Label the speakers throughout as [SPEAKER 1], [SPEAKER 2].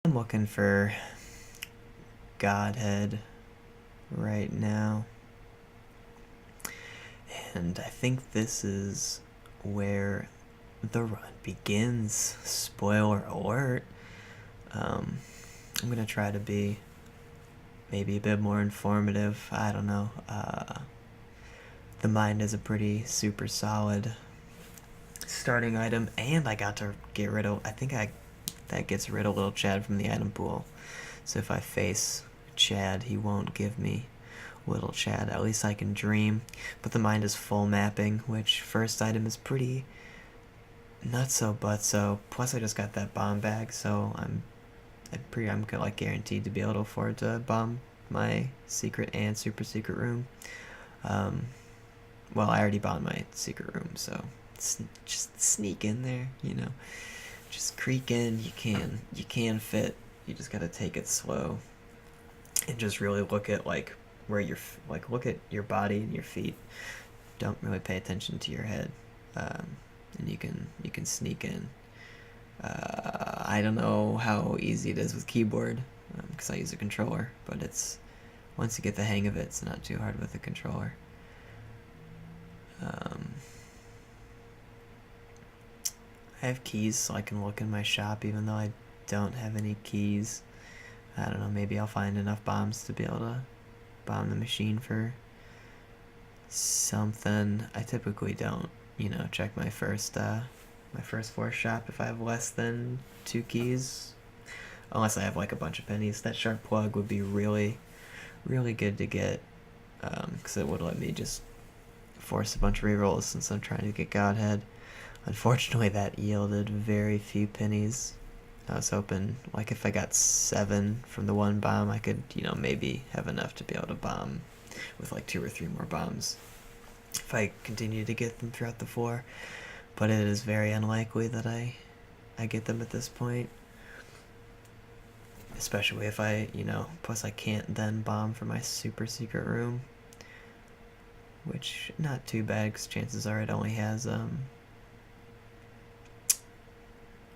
[SPEAKER 1] I'm looking for Godhead right now. And I think this is where the run begins. Spoiler alert. I'm going to try to be maybe a bit more informative. I don't know. The mind is a pretty super solid starting item, and I got to get rid of, that gets rid of little Chad from the item pool. So if I face Chad, he won't give me little Chad. At least I can dream. But the mind is full mapping, which first item is pretty not so but so. Plus I just got that bomb bag, so I'm like guaranteed to be able to afford to bomb my secret and super secret room. Well, I already bombed my secret room, so just sneak in there, just creak in. You can fit. You just gotta take it slow and just really look at where you're look at your body and your feet. Don't really pay attention to your head, and you can sneak in. I don't know how easy it is with keyboard because I use a controller, but it's once you get the hang of it, it's not too hard with a controller. I have keys so I can look in my shop even though I don't have any keys. I don't know, maybe I'll find enough bombs to be able to bomb the machine for something. I typically don't, check my first floor shop if I have less than 2 keys. Unless I have like a bunch of pennies. That sharp plug would be really, really good to get, because it would let me just force a bunch of rerolls since I'm trying to get Godhead. Unfortunately, that yielded very few pennies. I was hoping, like, if I got 7 from the one bomb, I could, maybe have enough to be able to bomb with like 2 or 3 more bombs if I continue to get them throughout the floor. But it is very unlikely that I get them at this point. Especially if plus I can't then bomb for my super secret room. Which, not too bad, because chances are it only has,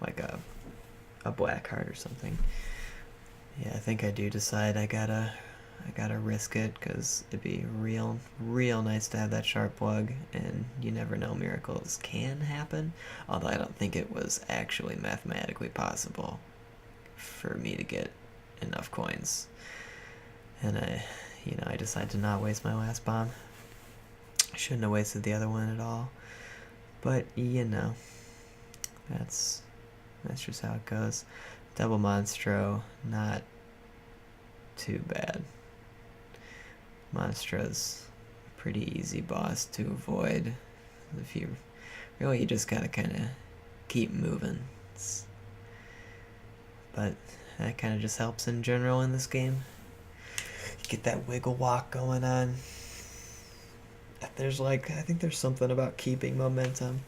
[SPEAKER 1] like a black heart or something. Yeah, I think I do decide I gotta risk it, because it'd be real nice to have that sharp plug, and you never know, miracles can happen. Although I don't think it was actually mathematically possible for me to get enough coins. And I decided to not waste my last bomb. I shouldn't have wasted the other one at all. But, that's just how it goes. Double Monstro, not too bad. Monstro's a pretty easy boss to avoid. If you just gotta kind of keep moving. But that kind of just helps in general in this game. You get that wiggle walk going on. I think there's something about keeping momentum.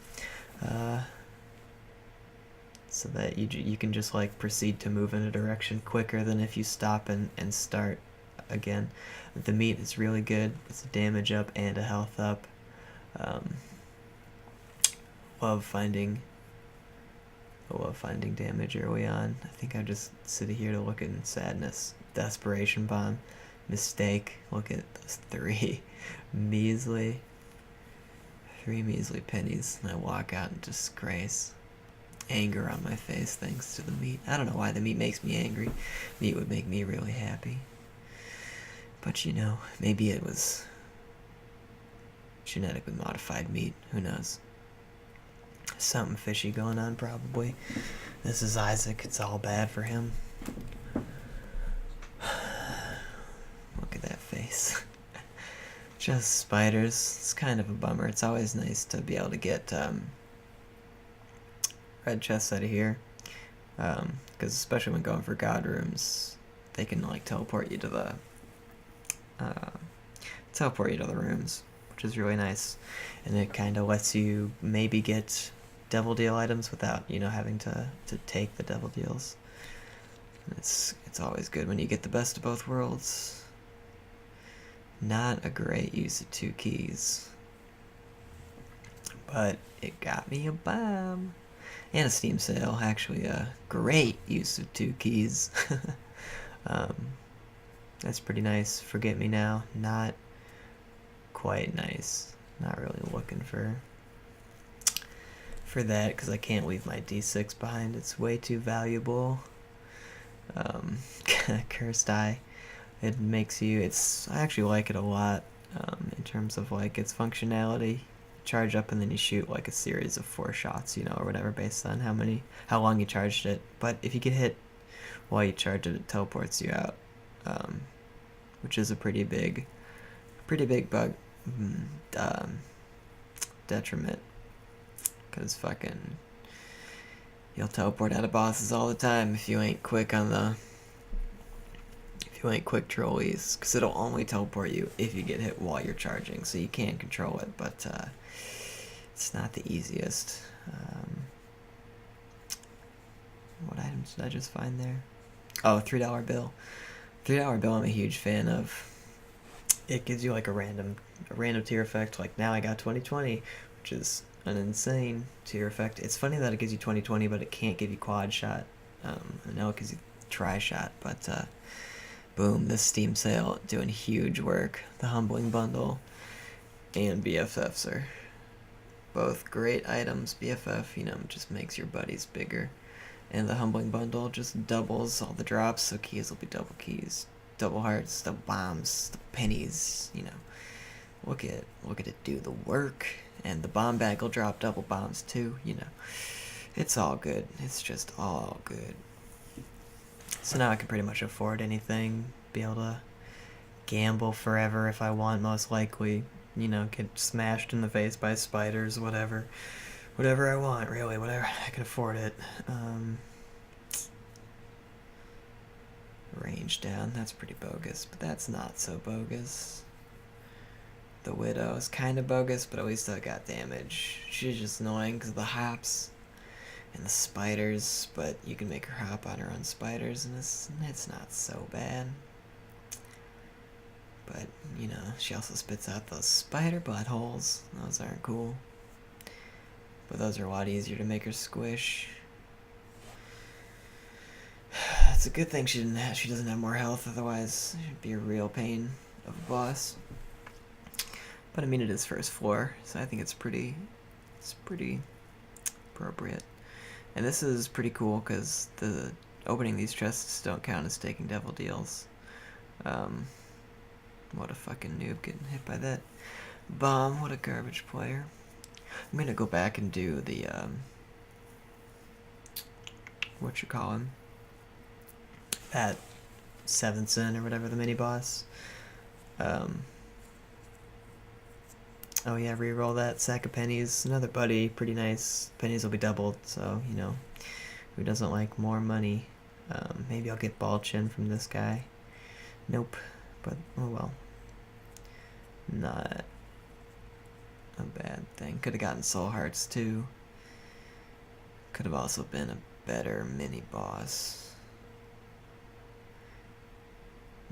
[SPEAKER 1] So that you can just proceed to move in a direction quicker than if you stop and start again. The meat is really good. It's a damage up and a health up. Love finding damage early on. I think I just sit here to look at sadness. Desperation bomb. Mistake. Look at those 3 measly pennies, and I walk out in disgrace. Anger on my face thanks to the meat. I don't know why the meat makes me angry. Meat would make me really happy. But maybe it was genetically modified meat. Who knows? Something fishy going on probably. This is Isaac. It's all bad for him. Look at that face. Just spiders. It's kind of a bummer. It's always nice to be able to get red chests out of here, because especially when going for god rooms, they can teleport you to the rooms, which is really nice, and it kind of lets you maybe get devil deal items without having to take the devil deals. It's always good when you get the best of both worlds. Not a great use of 2 keys, but it got me a bomb. and a Steam sale. Actually, a great use of 2 keys. um, that's pretty nice. Forget Me Now, not quite nice. Not really looking for that because I can't leave my D6 behind. It's way too valuable. Cursed Eye. It makes you. I actually like it a lot in terms of like its functionality. Charge up and then you shoot like a series of 4 shots, or whatever, based on how long you charged it. But if you get hit while you charge it, it teleports you out, which is a pretty big bug, detriment. Because fucking, you'll teleport out of bosses all the time if you ain't quick trolleys, because it'll only teleport you if you get hit while you're charging, so you can control it, but it's not the easiest. What items did I just find there? Oh, $3 bill. $3 bill I'm a huge fan of. It gives you like a random tier effect, like now I got 2020, which is an insane tier effect. It's funny that it gives you 2020, but it can't give you quad shot. I know it gives you tri shot, but boom, this Steam sale doing huge work. The Humbling Bundle and BFFs are both great items. BFF, just makes your buddies bigger. And the Humbling Bundle just doubles all the drops, so keys will be double keys, double hearts, double bombs, double pennies, Look at it do the work. And the bomb bag will drop double bombs too, It's all good. It's just all good. So now I can pretty much afford anything, be able to gamble forever if I want, most likely, get smashed in the face by spiders, whatever I want, really, whatever, I can afford it. Range down, that's pretty bogus, but that's not so bogus. The Widow is kind of bogus, but at least I got damage. She's just annoying because of the hops and the spiders, but you can make her hop on her own spiders, and it's not so bad. But, she also spits out those spider buttholes. Those aren't cool. But those are a lot easier to make her squish. It's a good thing she doesn't have more health, otherwise she'd be a real pain of a boss. But I mean, it is first floor, so I think it's pretty appropriate. And this is pretty cool because the opening these chests don't count as taking devil deals. What a fucking noob getting hit by that bomb. What a garbage player. I'm gonna go back and do the that 7th Sin or whatever, the mini boss. Oh yeah, reroll that sack of pennies. Another buddy, pretty nice. Pennies will be doubled, so who doesn't like more money? Maybe I'll get ball chin from this guy. Nope, but oh well. Not a bad thing. Could have gotten soul hearts too. Could have also been a better mini boss.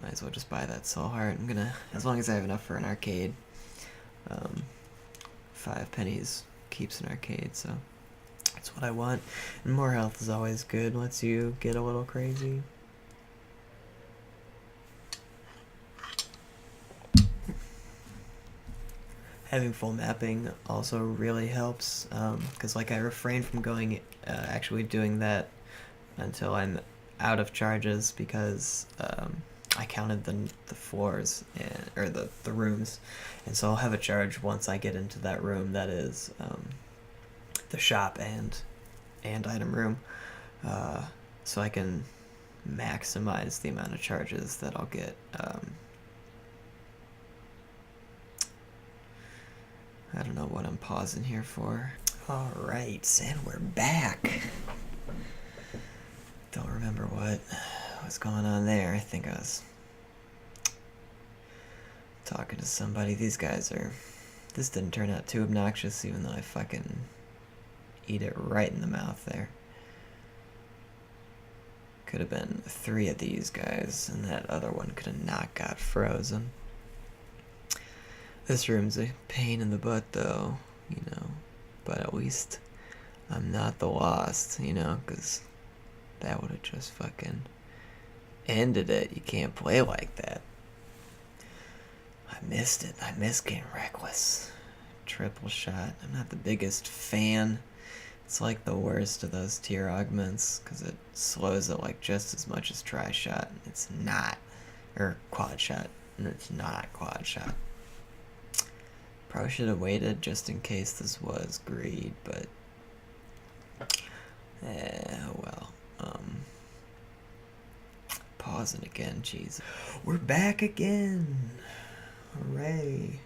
[SPEAKER 1] Might as well just buy that soul heart. I'm gonna, as long as I have enough for an arcade. 5 pennies keeps an arcade, so that's what I want. And more health is always good, lets you get a little crazy. Having full mapping also really helps, because I refrain from actually doing that until I'm out of charges, because I counted the floors or the rooms, and so I'll have a charge once I get into that room that is the shop and item room, so I can maximize the amount of charges that I'll get. I don't know what I'm pausing here for. Alright, and we're back. Don't remember what's going on there. I think I was talking to somebody. This didn't turn out too obnoxious, even though I fucking eat it right in the mouth there. Could have been 3 of these guys, and that other one could have not got frozen. This room's a pain in the butt, though, but at least I'm not the Lost, you know, because that would have just fucking ended it. You can't play like that. I missed it. I miss getting reckless. Triple shot. I'm not the biggest fan. It's like the worst of those tier augments because it slows it like just as much as tri shot. It's not. Or quad shot. And it's not quad shot. Probably should have waited just in case this was greed, but oh well. Pausing again, jeez. We're back again. Hooray.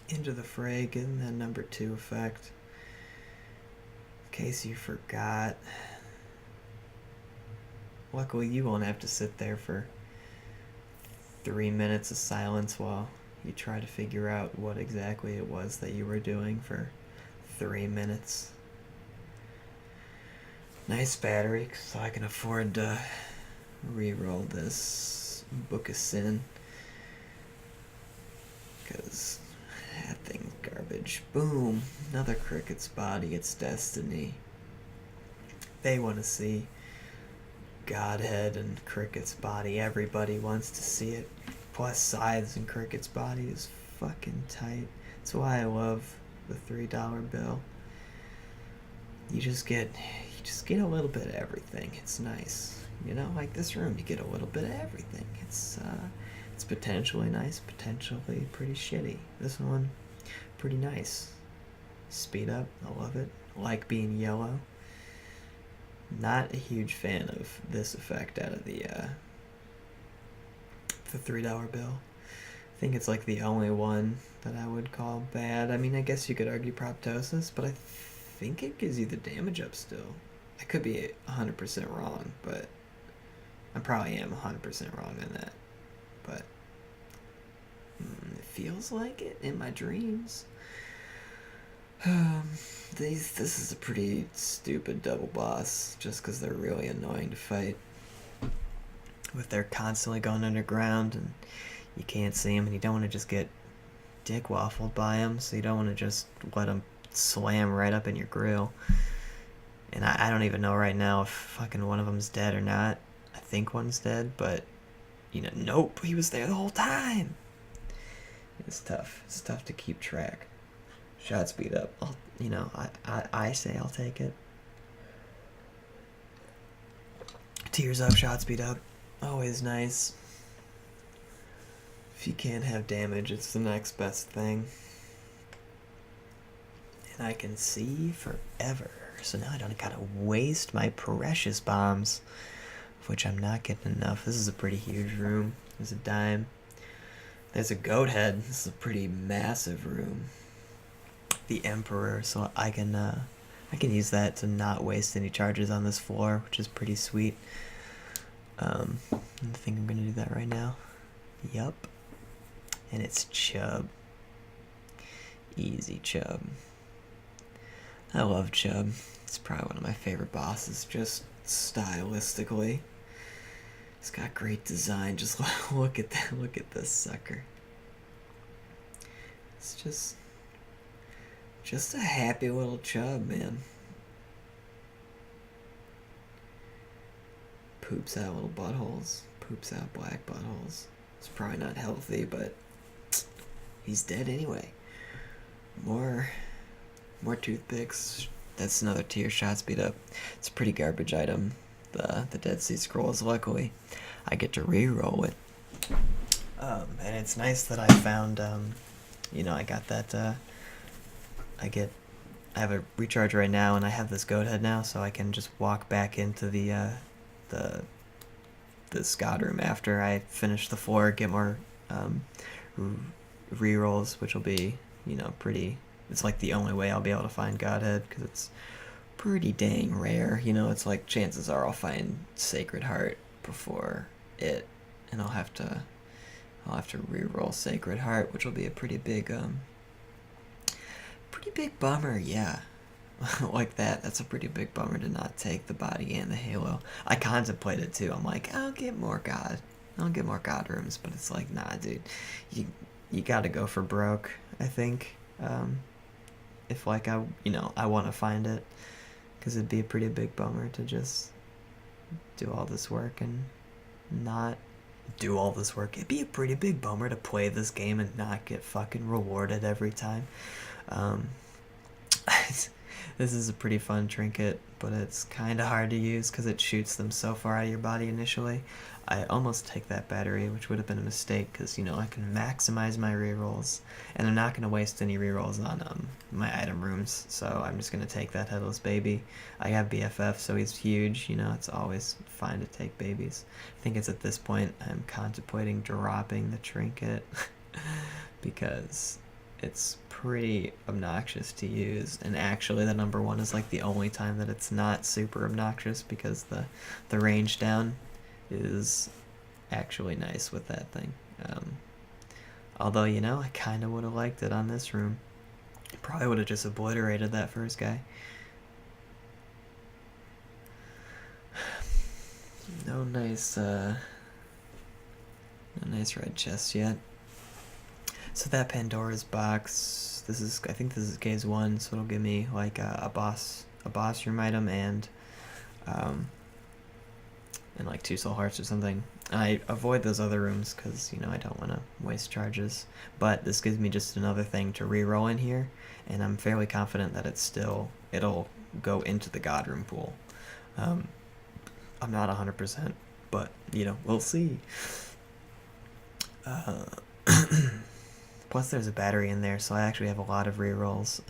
[SPEAKER 1] Into the fray, getting that number 2 effect. In case you forgot. Luckily you won't have to sit there for 3 minutes of silence while you try to figure out what exactly it was that you were doing for 3 minutes. Nice battery, so I can afford to re-roll this Book of Sin. Because that thing's garbage. Boom! Another cricket's body, it's destiny. They want to see Godhead and Cricket's body. Everybody wants to see it. Plus Scythes and Cricket's body is fucking tight. That's why I love the $3 bill. You just get a little bit of everything. It's nice. You know, like this room, you get a little bit of everything. It's potentially nice, potentially pretty shitty. This one, pretty nice. Speed up, I love it. Like being yellow. Not a huge fan of this effect out of the $3 bill. I think it's like the only one that I would call bad. I mean, I guess you could argue Proptosis, but I think it gives you the damage up still. I could be 100% wrong, but I probably am 100% wrong on that. But it feels like it in my dreams. This is a pretty stupid double boss, just because they're really annoying to fight. With they're constantly going underground, and you can't see them, and you don't want to just get dick waffled by them, so you don't want to just let them slam right up in your grill. And I don't even know right now if fucking one of them's dead or not. I think one's dead, but, you know, nope, he was there the whole time. It's tough. It's tough to keep track. Shot speed up. I say I'll take it. Tears up, shot speed up. Always nice. If you can't have damage, it's the next best thing. And I can see forever. So now I don't gotta waste my precious bombs, of which I'm not getting enough. This is a pretty huge room. There's a dime. There's a goat head. This is a pretty massive room. The Emperor, so I can use that to not waste any charges on this floor, which is pretty sweet. I think I'm gonna do that right now. Yup. And it's Chub. Easy Chub. I love Chub. It's probably one of my favorite bosses, just stylistically. It's got great design. Just look at that. Look at this sucker. It's just a happy little Chub, man. Poops out little buttholes. Poops out black buttholes. It's probably not healthy, but he's dead anyway. More toothpicks. That's another tier shot speed up. It's a pretty garbage item. The Dead Sea Scrolls, luckily, I get to re-roll it. And it's nice that I found, I got that, I have a recharge right now, and I have this goat head now, so I can just walk back into the Scott room after I finish the floor, get more re-rolls, which will be, pretty. It's like the only way I'll be able to find Godhead, because it's pretty dang rare. It's like chances are I'll find Sacred Heart before it, and I'll have to re-roll Sacred Heart, which will be a pretty big bummer. Yeah. Like that's a pretty big bummer to not take the body and the halo. I contemplated too. I'm like, I'll get more God rooms, but it's like, nah, dude, you gotta go for broke, I think. if like I want to find it, because it'd be a pretty big bummer to just do all this work and not do all this work. It'd be a pretty big bummer to play this game and not get fucking rewarded every time. Um, this is a pretty fun trinket, but it's kind of hard to use because it shoots them so far out of your body initially. I almost take that battery, which would have been a mistake because, I can maximize my rerolls, and I'm not going to waste any rerolls on my item rooms, so I'm just going to take that headless baby. I have BFF, so he's huge, it's always fine to take babies. I think it's at this point I'm contemplating dropping the trinket because it's pretty obnoxious to use, and actually the number one is like the only time that it's not super obnoxious because the range down is actually nice with that thing. Although, I kind of would have liked it on this room. Probably would have just obliterated that first guy. No nice red chest yet. So that Pandora's box, I think this is case 1, so it'll give me like a boss room item and like 2 soul hearts or something. I avoid those other rooms because, I don't want to waste charges. But this gives me just another thing to reroll in here, and I'm fairly confident that it'll go into the God room pool. I'm not 100%, but, we'll see. Plus there's a battery in there, so I actually have a lot of rerolls.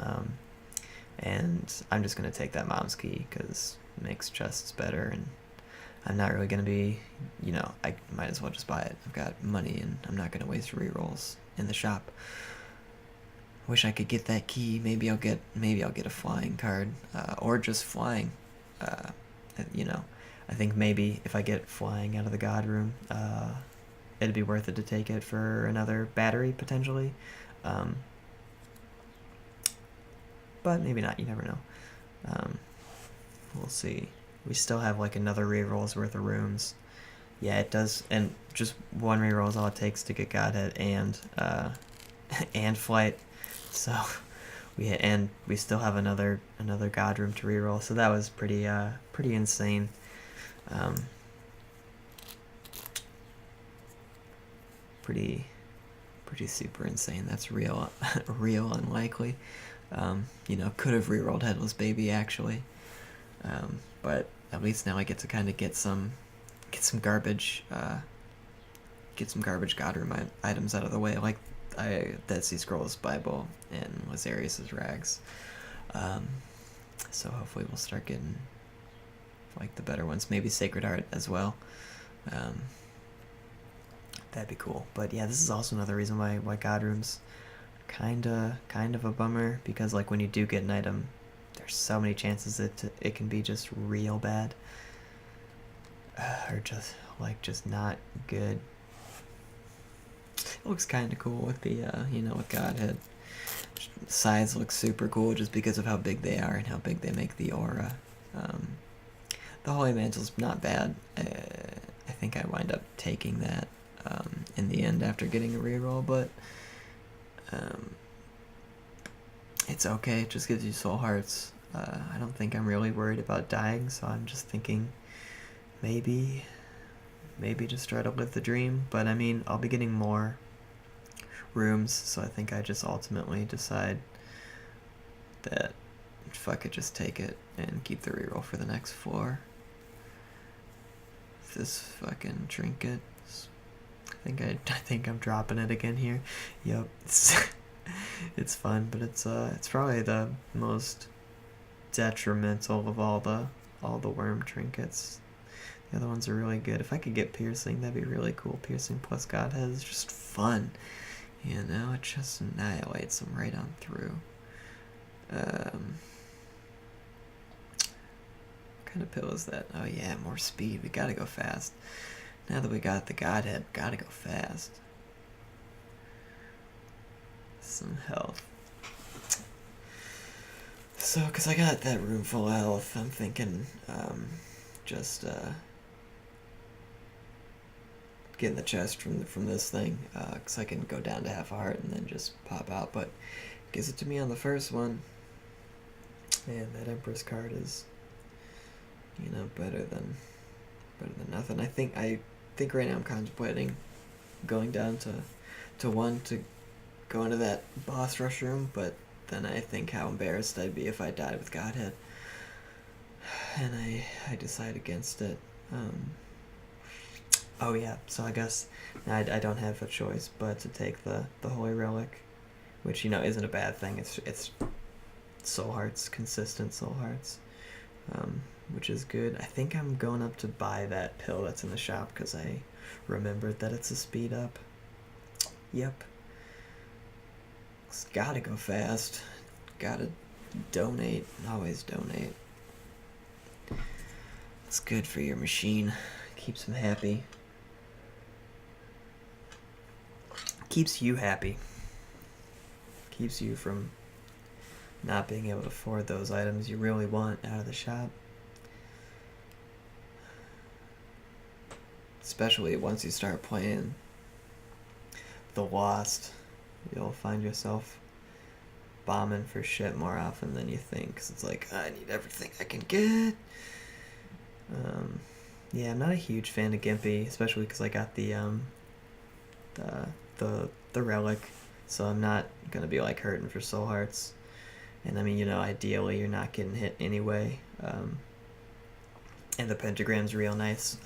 [SPEAKER 1] And I'm just going to take that mom's key because it makes chests better, and I'm not really going to be, I might as well just buy it. I've got money and I'm not going to waste rerolls in the shop. I wish I could get that key. Maybe I'll get a flying card, or just flying. I think maybe if I get flying out of the God room, it'd be worth it to take it for another battery potentially. But maybe not, you never know. We'll see. We still have like another reroll's worth of rooms. Yeah, it does, and just one reroll is all it takes to get Godhead and flight. So we still have another God room to reroll. So that was pretty insane. Pretty super insane. That's real unlikely. Could have rerolled Headless Baby actually. But at least now I get to kind of get some garbage God room items out of the way, like Dead Sea Scrolls Bible and Lazarius's Rags. So hopefully we'll start getting like the better ones, maybe Sacred Heart as well. That'd be cool. But yeah, this is also another reason why God rooms kind of a bummer, because like when you do get an item, there's so many chances that it can be just real bad, or just not good. It looks kind of cool with the with Godhead. Sides look super cool just because of how big they are and how big they make the aura. The Holy Mantle's not bad. I think I wind up taking that in the end after getting a reroll, but it's okay. It just gives you soul hearts. I don't think I'm really worried about dying, so I'm just thinking maybe just try to live the dream. But I mean, I'll be getting more rooms, so I think I just ultimately decide that fuck it, just take it and keep the reroll for the next floor. This fucking trinket. I think I'm dropping it again here. Yep. It's fun, but it's probably the most detrimental of all the worm trinkets. The other ones are really good. If I could get piercing, that'd be really cool. Piercing plus Godhead is just fun. It just annihilates them right on through. What kind of pill is that? Oh yeah, more speed. We gotta go fast. Now that we got the Godhead, gotta go fast. Some health. So, because I got that room full of health, I'm thinking just getting the chest from this thing, because I can go down to half a heart and then just pop out, but gives it to me on the first one. Man, that Empress card is, better than nothing. I think right now I'm contemplating going down to one to go into that boss rush room, but then I think how embarrassed I'd be if I died with Godhead, and I decide against it. Oh yeah, so I guess I don't have a choice but to take the Holy Relic, which isn't a bad thing. It's soul hearts, consistent soul hearts, which is good. I think I'm going up to buy that pill that's in the shop because I remembered that it's a speed up. Yep. It's gotta go fast. Gotta donate. Always donate. It's good for your machine. Keeps them happy. Keeps you happy. Keeps you from not being able to afford those items you really want out of the shop. Especially once you start playing The Lost, you'll find yourself bombing for shit more often than you think. 'Cause it's like, I need everything I can get. Yeah, I'm not a huge fan of Gimpy, especially because I got the relic, so I'm not gonna be like hurting for soul hearts. And I mean, ideally you're not getting hit anyway. And the pentagram's real nice.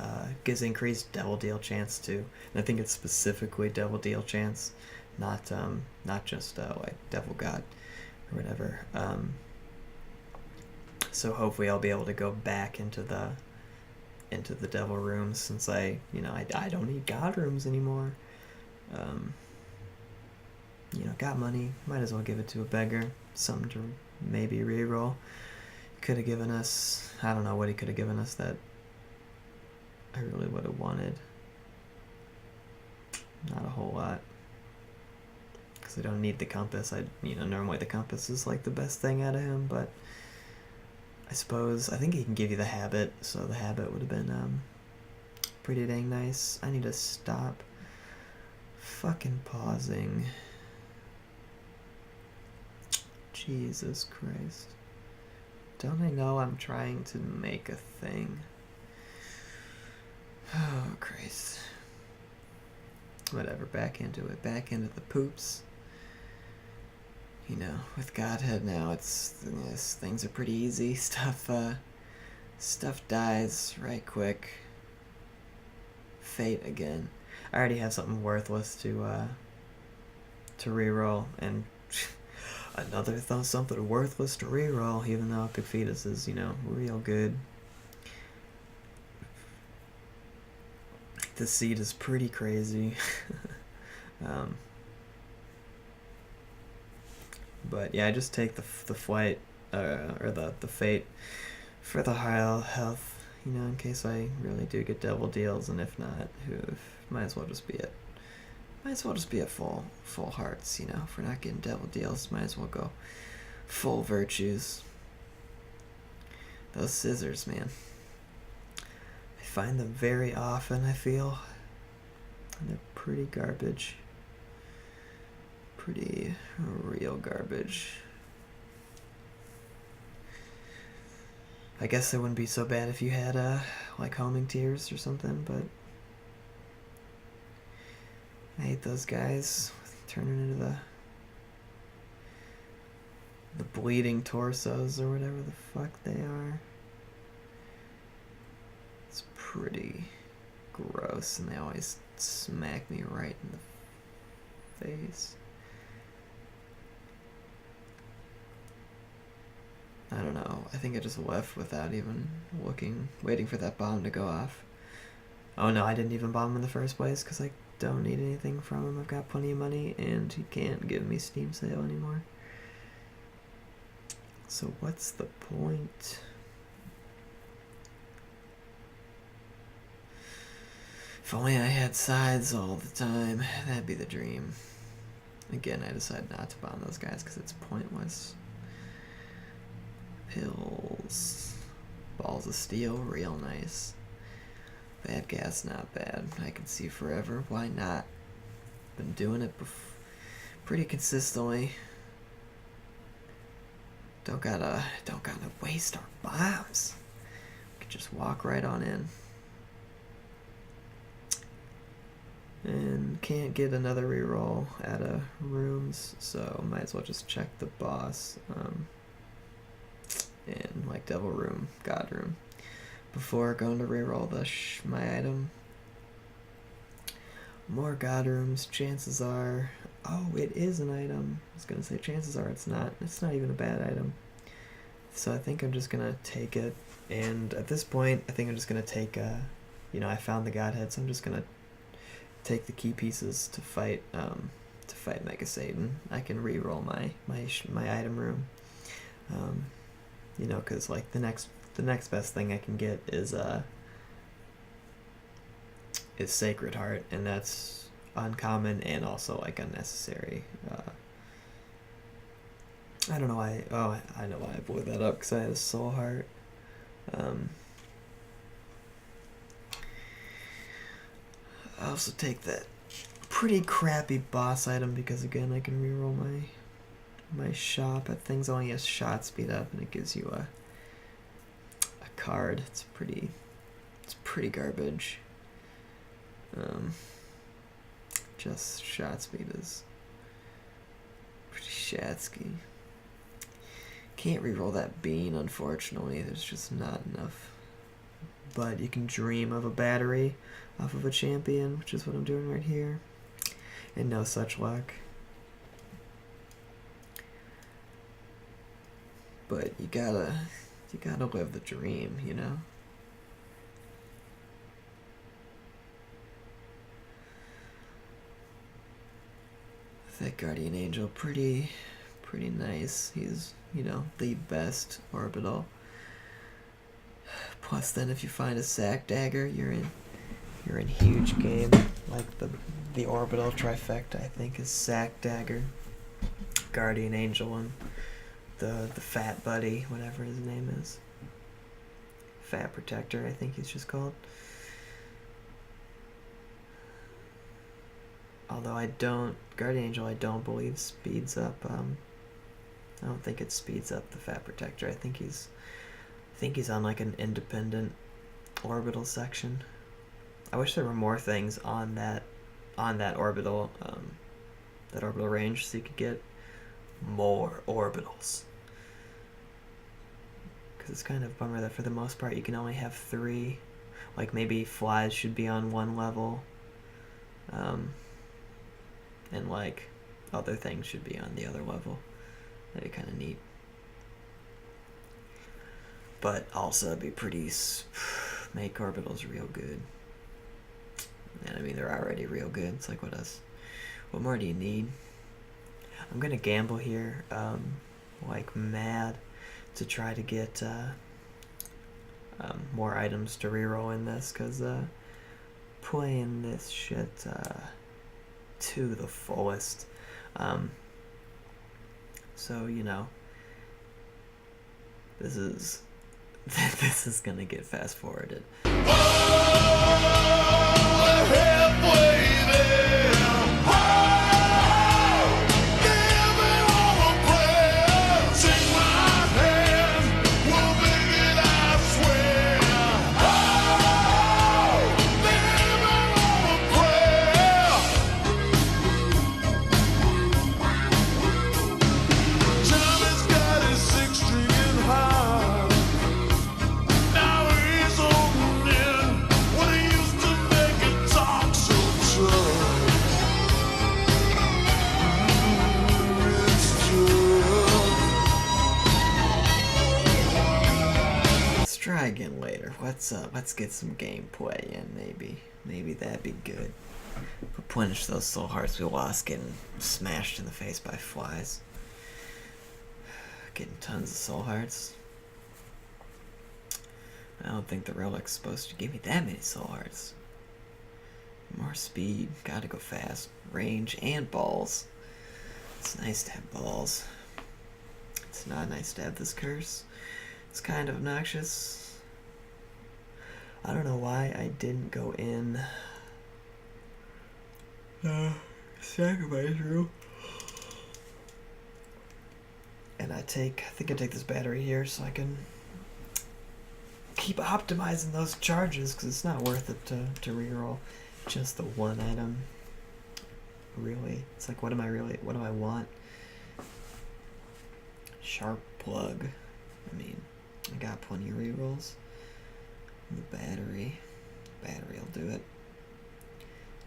[SPEAKER 1] Gives increased double deal chance too, and I think it's specifically double deal chance, not just like Devil God or whatever. So hopefully I'll be able to go back into the devil rooms since I don't need God rooms anymore. Got money, might as well give it to a beggar. Something to maybe reroll. Could have given us, I don't know what he could have given us that I really would have wanted. Not a whole lot. Because I don't need the compass. Normally the compass is like the best thing out of him, but I think he can give you the habit, so the habit would have been pretty dang nice. I need to stop fucking pausing. Jesus Christ. Don't I know I'm trying to make a thing? Oh, Christ. Whatever, back into it. Back into the poops. With Godhead now, things are pretty easy. Stuff dies right quick. Fate again. I already have something worthless to reroll, and something worthless to reroll, even though Epic Fetus is, real good. The seed is pretty crazy. But yeah, I just take the flight, or the fate for the high health, in case I really do get double deals, and if not, might as well just be it. Might as well just be at full hearts, if we're not getting double deals, might as well go full virtues. Those scissors, man. I find them very often, I feel. And they're pretty garbage. Pretty real garbage. I guess it wouldn't be so bad if you had, like homing tears or something, but I hate those guys turning into the bleeding torsos or whatever the fuck they are. It's pretty gross, and they always smack me right in the face. I don't know. I think I just left without even waiting for that bomb to go off. Oh no, I didn't even bomb him in the first place because I don't need anything from him. I've got plenty of money, and he can't give me Steam sale anymore. So what's the point? If only I had sides all the time, that'd be the dream. Again, I decided not to bomb those guys because it's pointless. Pills. Balls of steel, real nice. Bad gas, not bad. I can see forever. Why not? Been doing it pretty consistently. Don't gotta waste our bombs. We can just walk right on in. And can't get another reroll out of rooms, so might as well just check the boss in like Devil Room, God Room, before going to reroll my item. More God Rooms, chances are... Oh, it is an item. I was gonna say chances are it's not. It's not even a bad item. So I think I'm just gonna take it, and at this point I think I'm just gonna take I found the Godhead, so I'm just gonna take the key pieces to fight Mega Satan. I can re-roll my item room, because like the next best thing I can get is Sacred Heart, and that's uncommon and also like unnecessary. I don't know why. Oh, I know why I blew that up, because I had a Soul Heart. I also take that pretty crappy boss item because again I can reroll my shop. That thing's only a shot speed up and it gives you a card. It's pretty garbage. Just shot speed is pretty shatsky. Can't reroll that bean, unfortunately. There's just not enough. But you can dream of a battery off of a champion, which is what I'm doing right here. And no such luck. But you gotta live the dream, you know? That Guardian Angel, pretty nice. He's, the best orbital. Plus then if you find a sack dagger, you're in huge game. Like the orbital trifecta, I think, is sack dagger, Guardian Angel, and the fat buddy, whatever his name is. Fat Protector, I think he's just called. Although Guardian Angel I don't believe speeds up, I don't think it speeds up the Fat Protector. I think he's on like an independent orbital section. I wish there were more things on that orbital range, so you could get more orbitals. Because it's kind of a bummer that for the most part you can only have 3. Like maybe flies should be on 1 level, and like other things should be on the other level. That'd be kind of neat. But also it'd be pretty make orbitals real good. And I mean they're already real good. It's like what more do you need? I'm gonna gamble here, like mad, to try to get more items to reroll in this, because playing this shit to the fullest. So this is gonna get fast forwarded. Try again later. Let's get some gameplay in, maybe that'd be good. Replenish those soul hearts we lost getting smashed in the face by flies. Getting tons of soul hearts. I don't think the relic's supposed to give me that many soul hearts. More speed, gotta go fast. Range and balls. It's nice to have balls. It's not nice to have this curse. It's kind of obnoxious. I don't know why I didn't go in sacrifice room. And I think I take this battery here so I can keep optimizing those charges, because it's not worth it to reroll just the one item. Really, it's like, what do I want? Sharp plug. I mean, I got plenty of rerolls. The battery will do it.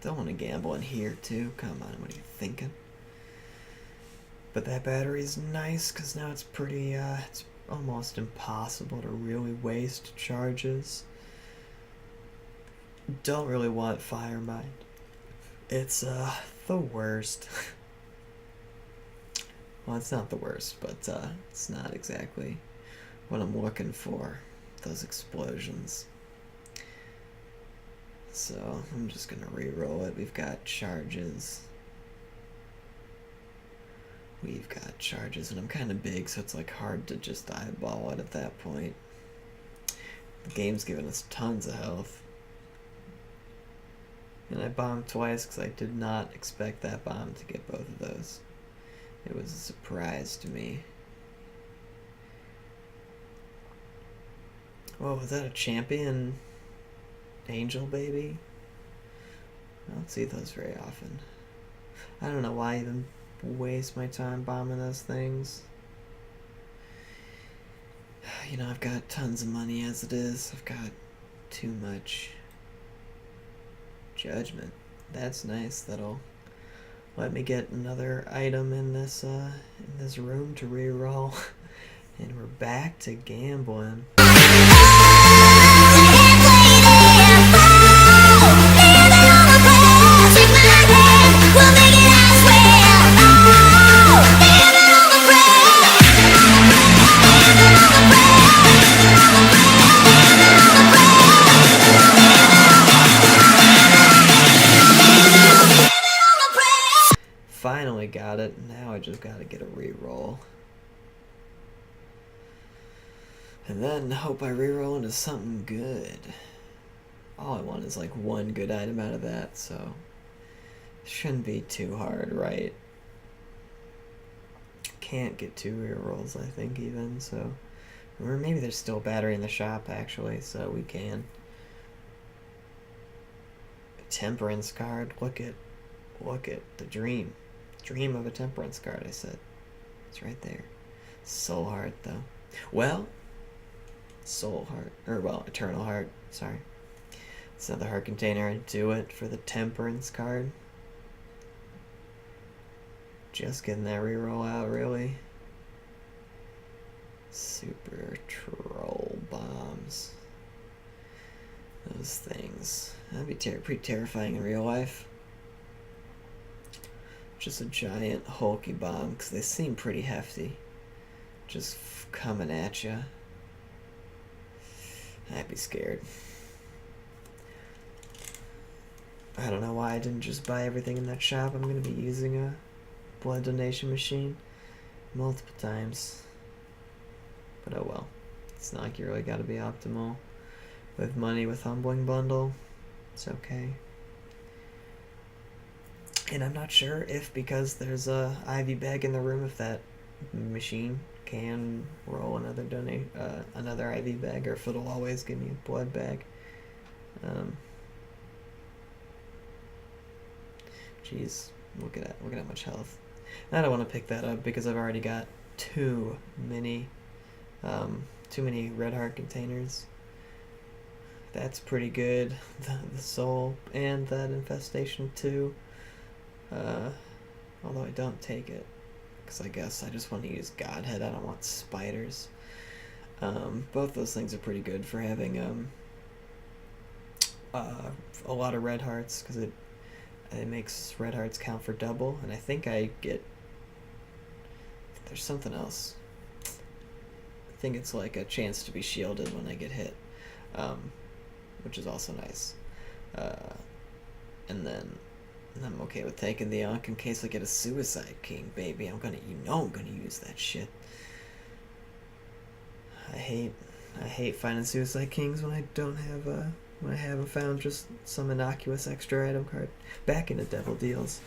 [SPEAKER 1] Don't want to gamble in here too. Come on, what are you thinking? But that battery's nice because now it's pretty. It's almost impossible to really waste charges. Don't really want Fire Mind. It's the worst. Well, it's not the worst, but it's not exactly what I'm looking for. Those explosions. So I'm just gonna re-roll it. We've got charges. And I'm kind of big, so it's like hard to just eyeball it at that point. The game's giving us tons of health. And I bombed twice because I did not expect that bomb to get both of those. It was a surprise to me. Whoa, was that a champion angel baby? I don't see those very often. I don't know why I even waste my time bombing those things. You know, I've got tons of money as it is. I've got too much judgment. That's nice. That'll let me get another item in this room to reroll. And we're back to gambling. Finally got it. Now I just gotta get a reroll. And then hope I reroll into something good. All I want is like one good item out of that, so it shouldn't be too hard, right? Can't get 2 rerolls, I think, even, so. Or maybe there's still a battery in the shop, actually, so we can. A temperance card. Look at the dream. Dream of a temperance card, I said. It's right there. Soul heart, though. Well, soul heart. Eternal heart. Sorry. It's not the heart container. I do it for the temperance card. Just getting that reroll out, really. Super troll bombs. Those things. That'd be pretty terrifying in real life. Just a giant hulky bomb, because they seem pretty hefty. Just coming at you. I'd be scared. I don't know why I didn't just buy everything in that shop. I'm going to be using a blood donation machine multiple times. But oh well. It's not like you really got to be optimal with money with Humbling Bundle. It's okay. And I'm not sure if, because there's a IV bag in the room, if that machine can roll another IV bag, or if it'll always give me a blood bag. Jeez, look at how much health. I don't want to pick that up because I've already got too many red heart containers. That's pretty good. The soul and that infestation too. Although I don't take it, because I guess I just want to use Godhead. I don't want spiders. Both those things are pretty good for having a lot of red hearts, because it makes red hearts count for double. And I think I get, there's something else. I think it's like a chance to be shielded when I get hit, which is also nice. And then I'm okay with taking the Ankh in case I get a Suicide King, baby. I'm gonna use that shit. I hate finding Suicide Kings when I don't have when I haven't found just some innocuous extra item card. Back into Devil Deals.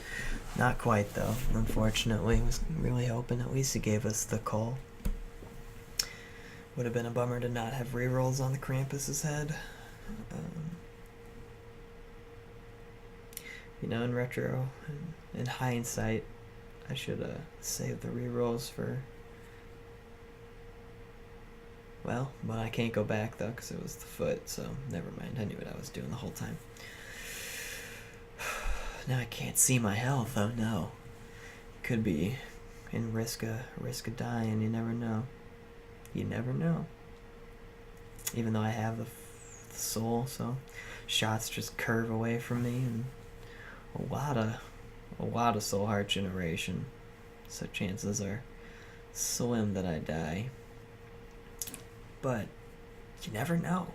[SPEAKER 1] Not quite, though, unfortunately. I was really hoping at least he gave us the call. Would have been a bummer to not have rerolls on the Krampus's head. You know, in retro, in hindsight, I should have saved the rerolls for... Well, but I can't go back, though, because it was the foot, so never mind. I knew what I was doing the whole time. Now I can't see my health, oh no. Could be in risk of dying, you never know. You never know. Even though I have the soul, so shots just curve away from me, and a lot of soul heart generation. So chances are slim that I die. But you never know.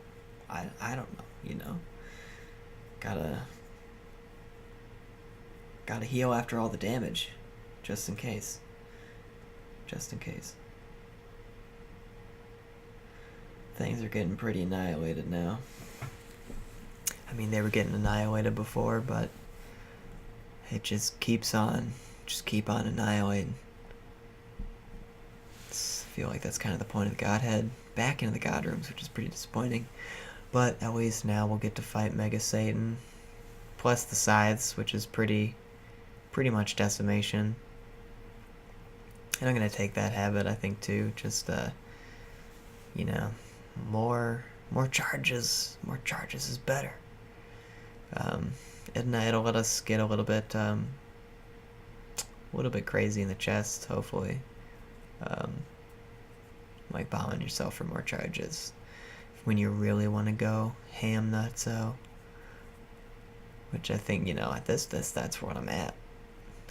[SPEAKER 1] I don't know, you know. Gotta heal after all the damage, just in case. Just in case. Things are getting pretty annihilated now. I mean, they were getting annihilated before, but it just keeps on. Just keep on annihilating. I feel like that's kind of the point of the Godhead. Back into the God Rooms, which is pretty disappointing. But at least now we'll get to fight Mega Satan. Plus the Scythes, which is pretty much decimation. And I'm going to take that habit, I think, too. Just, you know, more charges. More charges is better. It'll let us get a little bit crazy in the chest, hopefully. Like bombing yourself for more charges. When you really want to go ham nutso. Which I think, you know, at this that's where I'm at.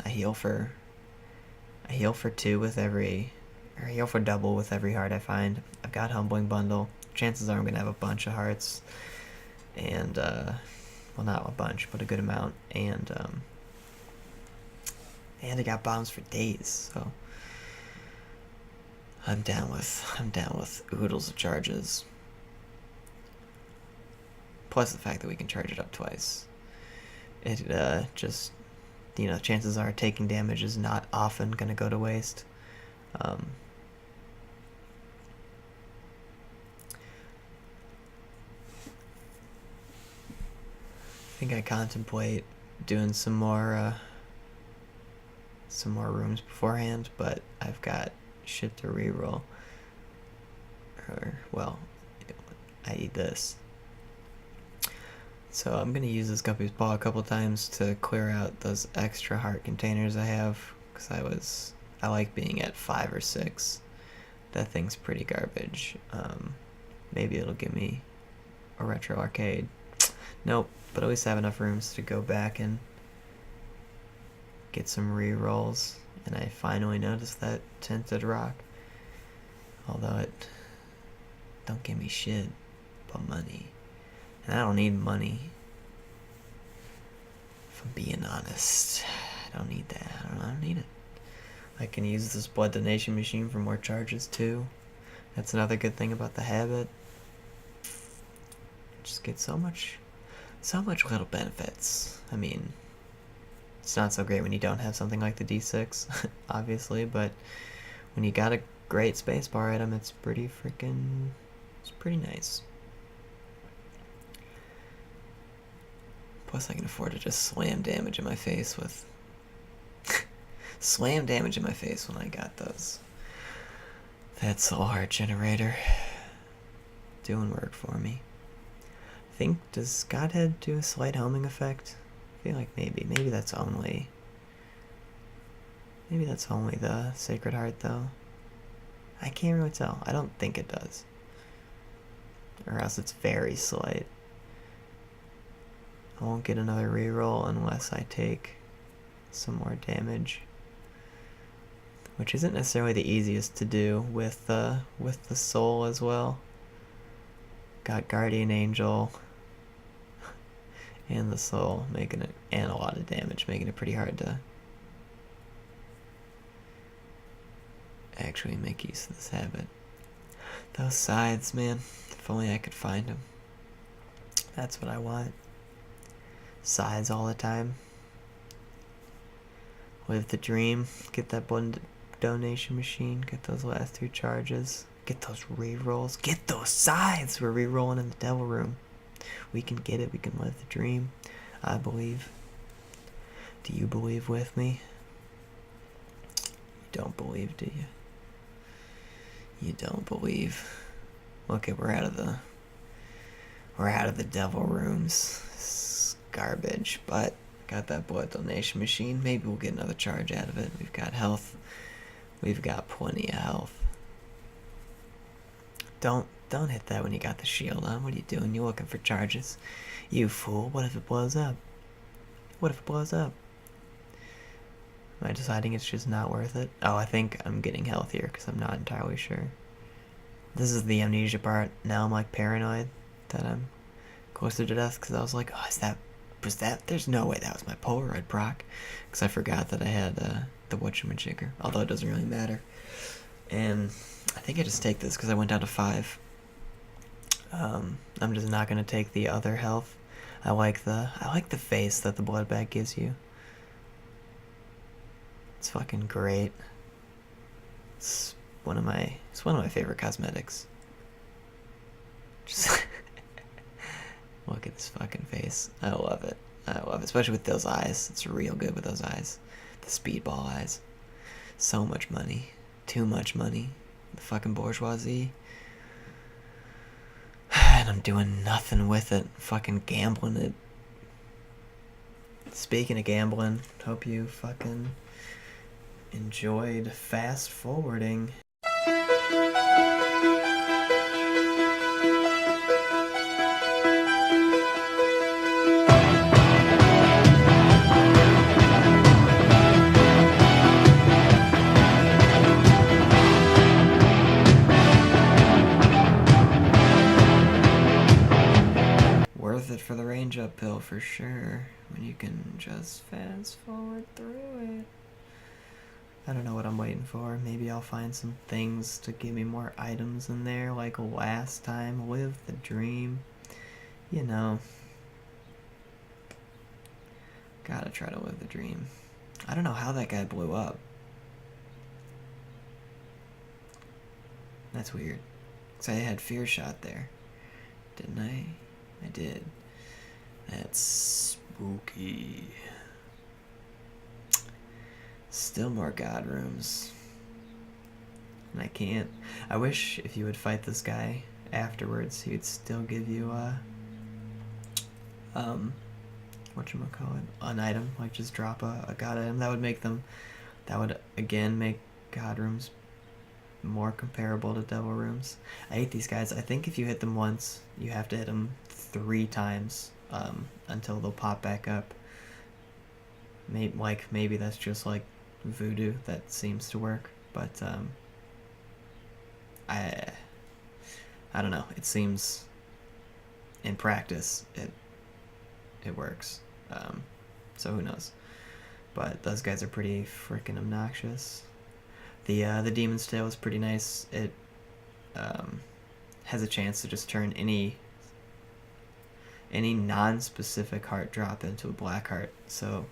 [SPEAKER 1] I heal for 2 with every, or I heal for double with every heart I find. I've got Humbling Bundle. Chances are I'm gonna have a bunch of hearts, and well, not a bunch, but a good amount, and I got bombs for days, so I'm down with oodles of charges. Plus the fact that we can charge it up twice. It just, you know, chances are taking damage is not often going to go to waste. I think I contemplate doing some more rooms beforehand, but I've got shit to reroll. Or, well, i.e. this. So I'm going to use this Guppy's Paw a couple times to clear out those extra heart containers I have, because I like being at 5 or 6. That thing's pretty garbage. Maybe it'll give me a retro arcade. Nope, but at least I have enough rooms to go back and get some re-rolls. And I finally noticed that Tinted Rock. Although it don't give me shit but money. And I don't need money. If I'm being honest, I don't need that. I don't need it. I can use this blood donation machine for more charges too. That's another good thing about the habit. Just get so much little benefits. I mean, it's not so great when you don't have something like the D6, obviously, but when you got a great spacebar item, it's pretty nice. Plus I can afford to just slam damage in my face with... slam damage in my face when I got those. That soul heart generator. Doing work for me. I think, does Godhead do a slight homing effect? I feel like maybe that's only... maybe that's only the Sacred Heart, though. I can't really tell. I don't think it does. Or else it's very slight. I won't get another reroll unless I take some more damage. Which isn't necessarily the easiest to do with the soul as well. Got Guardian Angel and the soul making it, and a lot of damage, making it pretty hard to actually make use of this habit. Those scythes, man. If only I could find them. That's what I want. Sides all the time. Live the dream. Get that one donation machine. Get those last 2 charges. Get those rerolls. Get those sides. We're rerolling in the devil room. We can get it. We can live the dream. I believe. Do you believe with me? You don't believe, do you? You don't believe. Okay, we're out of the devil rooms. It's garbage, but got that blood donation machine. Maybe we'll get another charge out of it. We've got health. We've got plenty of health. Don't hit that when you got the shield on. What are you doing? You looking for charges? You fool. What if it blows up? What if it blows up? Am I deciding it's just not worth it? Oh, I think I'm getting healthier because I'm not entirely sure. This is the amnesia part. Now I'm like paranoid that I'm closer to death because I was like, oh, was that? There's no way that was my Polaroid proc, because I forgot that I had the whatchamajigger, although it doesn't really matter. And I think I just take this because I went down to 5. I'm just not gonna take the other health. I like the face that the blood bag gives you. It's fucking great. It's one of my favorite cosmetics. Just look at this fucking face. I love it. I love it, especially with those eyes. It's real good with those eyes. The speedball eyes. So much money. Too much money. The fucking bourgeoisie. And I'm doing nothing with it. Fucking gambling it. Speaking of gambling, hope you fucking enjoyed fast forwarding. Worth it for the range uphill for sure, when you can just fast forward through it. I don't know what I'm waiting for. Maybe I'll find some things to give me more items in there, like last time. Live the dream. You know. Gotta try to live the dream. I don't know how that guy blew up. That's weird. Because I had fear shot there. Didn't I? I did. That's spooky. Still more god rooms. And I can't. I wish if you would fight this guy afterwards, he would still give you whatchamacallit, an item, like just drop a god item. That would again make god rooms more comparable to devil rooms. I hate these guys. I think if you hit them once, you have to hit them 3 times until they'll pop back up. Maybe that's just like voodoo that seems to work, but I don't know. It seems in practice it works. So who knows? But those guys are pretty freaking obnoxious. The Demon's Tail is pretty nice. It has a chance to just turn any non-specific heart drop into a black heart. So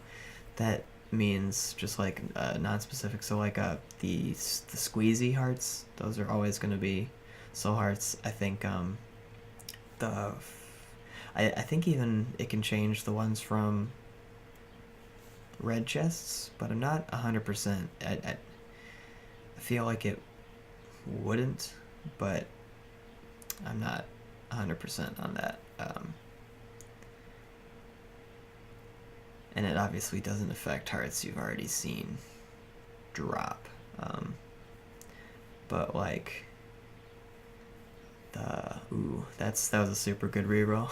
[SPEAKER 1] that means just like non-specific. So like the squeezy hearts, those are always going to be soul hearts. I think I think even it can change the ones from red chests, but I'm not 100%. I feel like it wouldn't, but I'm not 100% on that. And it obviously doesn't affect hearts you've already seen drop. But like that was a super good reroll.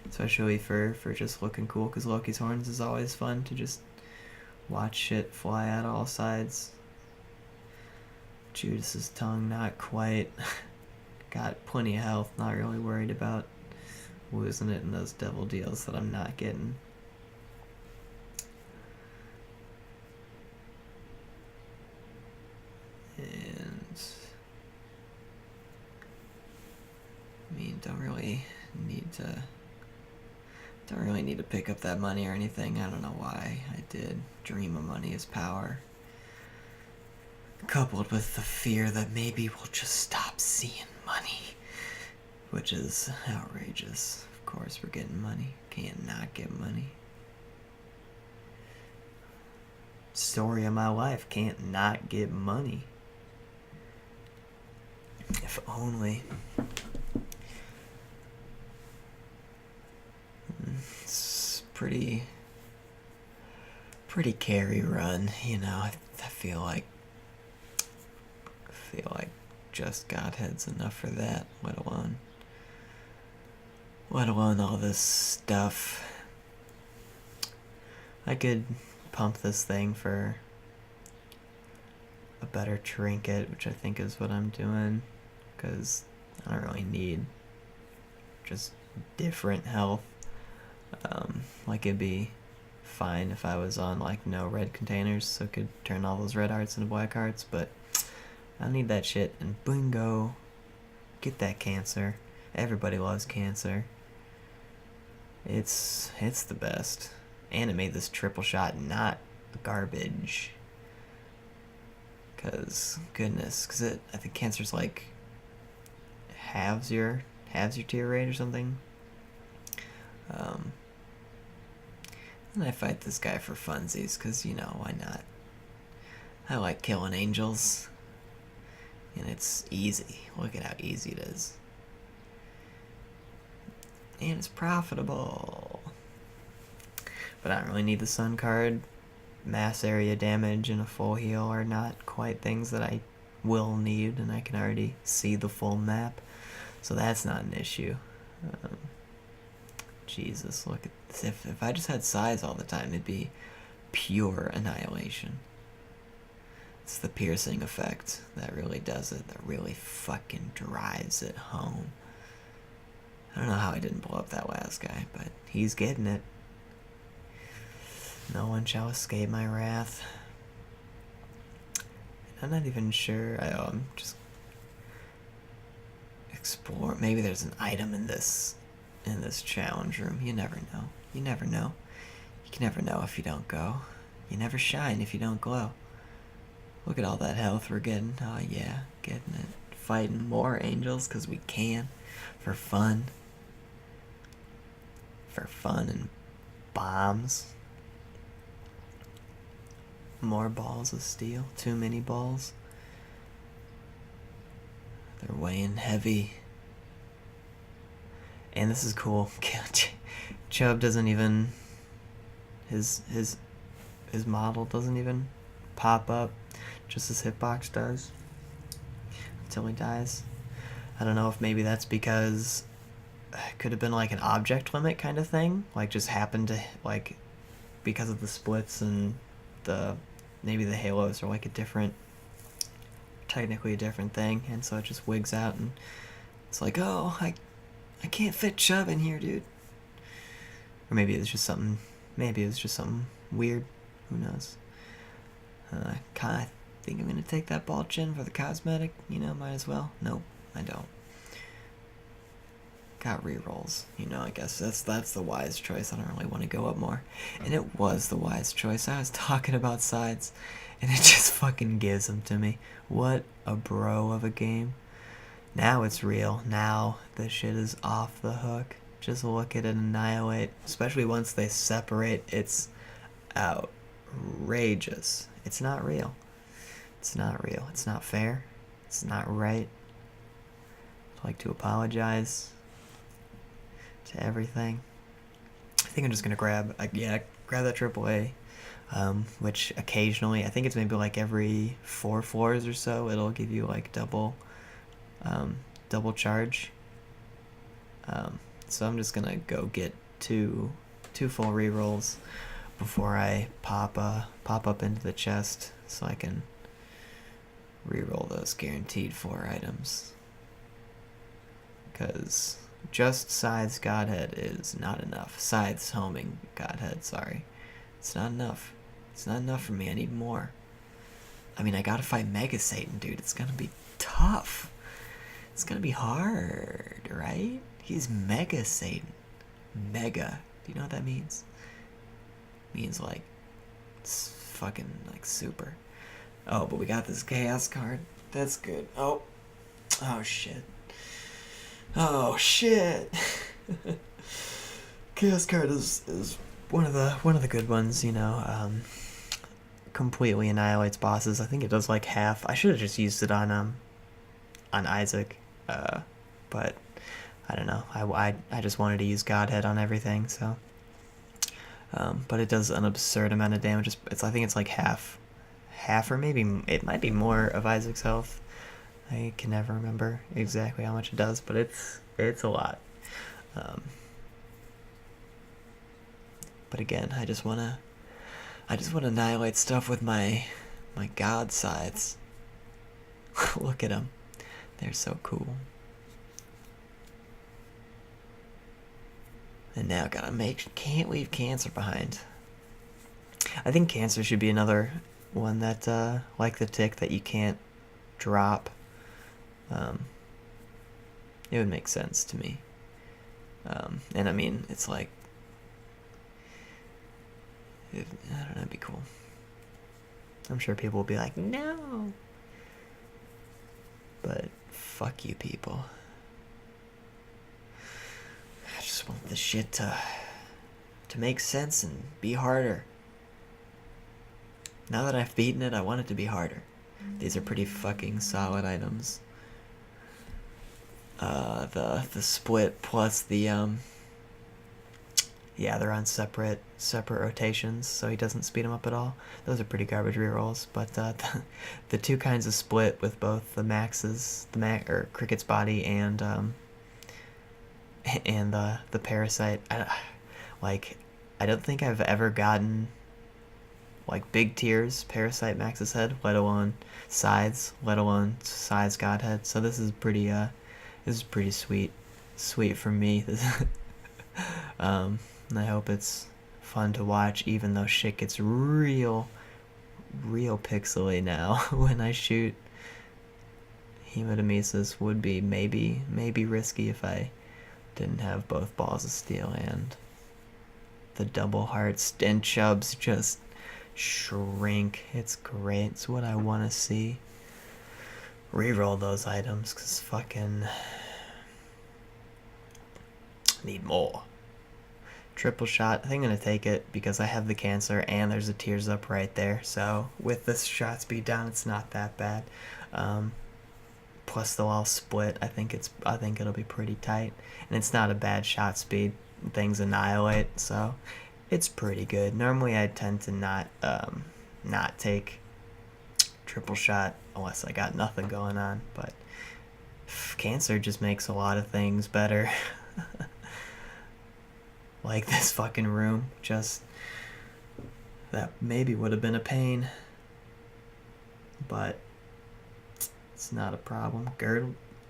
[SPEAKER 1] Especially for just looking cool, because Loki's Horns is always fun to just watch shit fly out all sides. Judas's Tongue, not quite. Got plenty of health, not really worried about losing it in those devil deals that I'm not getting. And I mean, don't really need to Don't really need to pick up that money or anything. I don't know why I did. Dream of money is power. Coupled with the fear that maybe we'll just stop seeing money. Which is outrageous. Of course we're getting money. Can't not get money. Story of my life. Can't not get money. If only. It's pretty carry run, you know. I feel like just Godhead's enough for that, let alone all this stuff. I could pump this thing for a better trinket, which I think is what I'm doing, because I don't really need just different health. Like, it'd be fine if I was on like no red containers, so I could turn all those red hearts into black hearts, but I need that shit. And bingo, get that cancer. Everybody loves cancer. It's the best, and it made this triple shot not garbage. Cause goodness, I think cancer's like halves your tier rate or something. And I fight this guy for funsies, cause, you know, why not? I like killing angels, and it's easy. Look at how easy it is, and it's profitable. But I don't really need the sun card. Mass area damage and a full heal are not quite things that I will need, and I can already see the full map, so that's not an issue. Jesus, look at this. If I just had size all the time, it'd be pure annihilation. It's the piercing effect that really does it, that really fucking drives it home. I don't know how I didn't blow up that last guy, but he's getting it. No one shall escape my wrath. I'm not even sure. I'm just explore. Maybe there's an item in this challenge room. You never know. You never know. You can never know if you don't go. You never shine if you don't glow. Look at all that health we're getting. Oh yeah, getting it. Fighting more angels because we can. For fun. For fun and bombs. More balls of steel. Too many balls. They're weighing heavy. And this is cool. Chubb doesn't even... His model doesn't even pop up. Just his hitbox does. Until he dies. I don't know if maybe that's because... It could have been like an object limit kind of thing. Like, just happened to... Like, because of the splits and the... Maybe the halos are like a different... Technically a different thing. And so it just wigs out and... It's like, oh, I can't fit Chubb in here, dude. Or maybe it was just something... Maybe it was just something weird. Who knows? I think I'm going to take that ball chin for the cosmetic. You know, might as well. Nope, I don't. Got rerolls. You know, I guess that's the wise choice. I don't really want to go up more. And it was the wise choice. I was talking about sides, and it just fucking gives them to me. What a bro of a game. Now it's real. Now this shit is off the hook. Just look at it annihilate. Especially once they separate. It's outrageous. It's not real. It's not real. It's not fair. It's not right. I'd like to apologize to everything. I think I'm just gonna grab that AAA, which occasionally, I think it's maybe like every 4 floors or so, it'll give you like double charge. So I'm just gonna go get two full rerolls before I pop up into the chest, so I can reroll those guaranteed 4 items. Because just Scythe's Godhead is not enough. Scythe's homing Godhead, sorry. It's not enough. It's not enough for me. I need more. I mean, I gotta fight Mega Satan, dude. It's gonna be tough. It's gonna be hard, right? He's Mega Satan. Mega Do you know what that means? It means like fucking like super. Oh, but we got this chaos card. That's good. Oh shit. Oh shit. Chaos card is one of the good ones, you know. Completely annihilates bosses. I think it does like half. I should have just used it on Isaac, but I don't know. I just wanted to use Godhead on everything, so. But it does an absurd amount of damage. I think it's like half, or maybe it might be more of Isaac's health. I can never remember exactly how much it does, but it's a lot. But again, I just wanna annihilate stuff with my god scythes. Look at them, they're so cool. And now can't leave Cancer behind. I think Cancer should be another one that, like the Tick, that you can't drop. It would make sense to me. And I mean, it's like, I don't know, it'd be cool. I'm sure people will be like, no. But fuck you people. I just want this shit to make sense and be harder. Now that I've beaten it, I want it to be harder. These are pretty fucking solid items. The split plus the yeah, they're on separate rotations, so he doesn't speed them up at all. Those are pretty garbage rerolls, but the two kinds of split with both the maxes, or Cricket's body and the parasite. I don't think I've ever gotten like big tiers parasite max's head, let alone sides Godhead. So this is pretty sweet for me. And I hope it's fun to watch, even though shit gets real pixely now when I shoot. Hematemesis would be maybe risky if I didn't have both Balls of Steel and the double hearts, and Chubs just shrink. It's great. It's what I want to see. Reroll those items, because fucking need more. Triple shot. I think I'm going to take it because I have the Cancer and there's a Tears Up right there. So with this shot speed down, it's not that bad. Plus they'll all split. I think it'll be pretty tight. And it's not a bad shot speed. Things annihilate, so it's pretty good. Normally I tend to not take triple shot unless I got nothing going on, but Cancer just makes a lot of things better. Like this fucking room, just that maybe would have been a pain, but it's not a problem.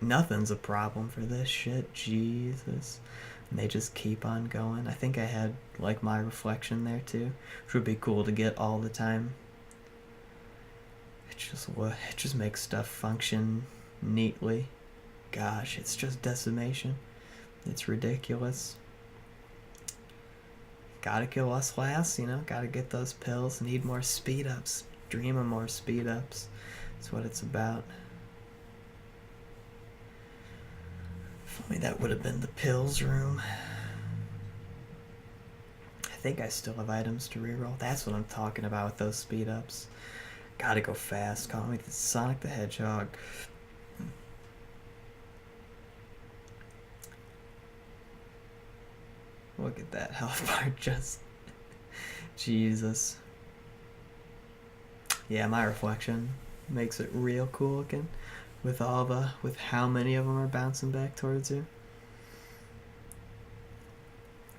[SPEAKER 1] Nothing's a problem for this shit. Jesus. And they just keep on going. I think I had like my reflection there too, which would be cool to get all the time. It just makes stuff function neatly. Gosh, it's just decimation. It's ridiculous. Gotta kill us last, you know, gotta get those pills. Need more speed ups. Dream of more speed ups. That's what it's about. If only that would have been the pills room. I think I still have items to reroll. That's what I'm talking about with those speed ups. Gotta go fast. Call me the Sonic the Hedgehog. Look at that health bar, just Jesus. Yeah, my reflection makes it real cool looking with how many of them are bouncing back towards you.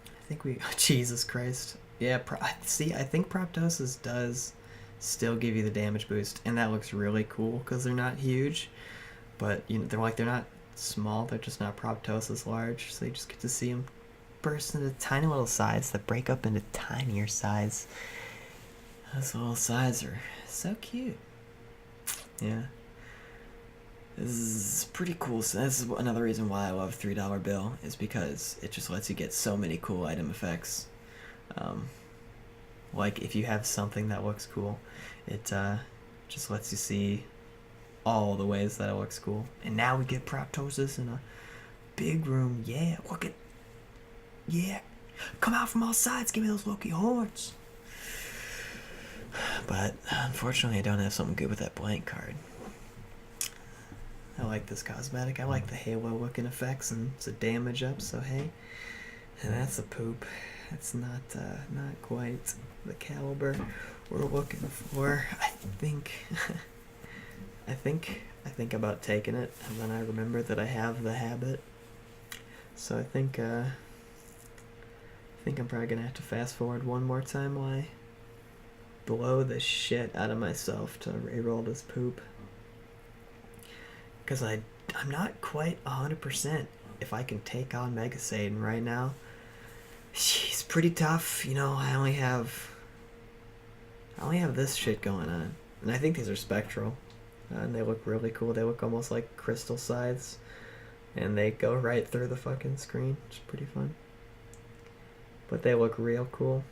[SPEAKER 1] I think Jesus Christ. Yeah, see, I think Proptosis does still give you the damage boost, and that looks really cool because they're not huge, but you know, they're not small, they're just not Proptosis large, so you just get to see them burst into tiny little sides that break up into tinier sides. Those little sides are so cute. Yeah. This is pretty cool. So this is another reason why I love $3 bill, is because it just lets you get so many cool item effects. Like if you have something that looks cool, it just lets you see all the ways that it looks cool. And now we get proptosis in a big room. Yeah, look at, yeah, come out from all sides, give me those Loki horns. But unfortunately I don't have something good with that blank card. I like this cosmetic. I like the halo looking effects, and it's a damage up, so hey. And that's a poop. That's not quite the caliber we're looking for. I think about taking it, and then I remember that I have the habit. So I think I'm probably gonna have to fast forward one more time while I blow the shit out of myself to reroll this poop. Because I'm not quite 100% if I can take on Mega Satan right now. She's pretty tough, you know. I only have this shit going on, and I think these are spectral, and they look really cool. They look almost like crystal scythes, and they go right through the fucking screen. It's pretty fun, but they look real cool.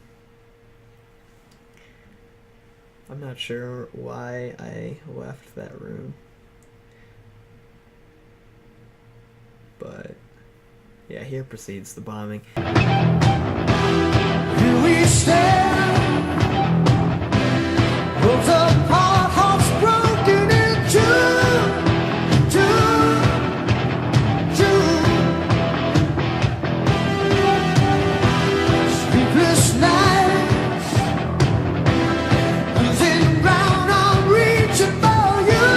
[SPEAKER 1] I'm not sure why I left that room, but yeah, here proceeds the bombing. Here we stand, worlds apart, hearts broken in two. Sleepless nights, losing ground, I'm reaching for you.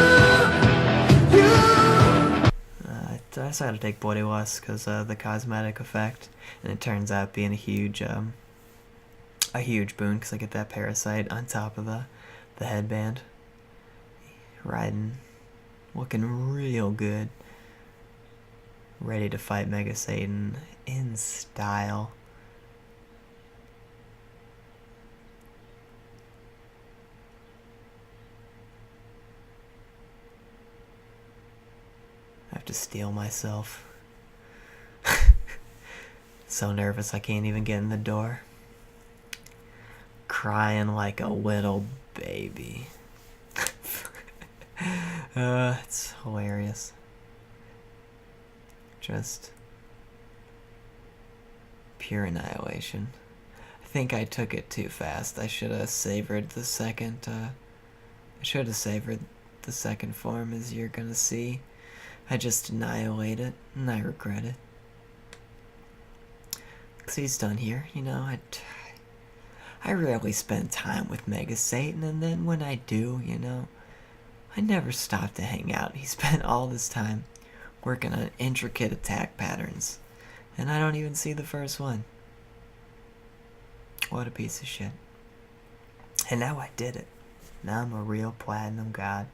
[SPEAKER 1] I decided to take Body Lust because of the cosmetic effect, and it turns out being a huge boon because I get that parasite on top of the headband. Riding, looking real good. Ready to fight Mega Satan in style. I have to steel myself. So nervous I can't even get in the door. Crying like a little baby. It's hilarious. Just pure annihilation. I think I took it too fast. I should have savored the second form, as you're gonna see. I just annihilate it, and I regret it. Because he's done here, you know. I rarely spend time with Mega Satan, and then when I do, you know, I never stop to hang out. He spent all this time working on intricate attack patterns, and I don't even see the first one. What a piece of shit. And now I did it. Now I'm a real platinum god.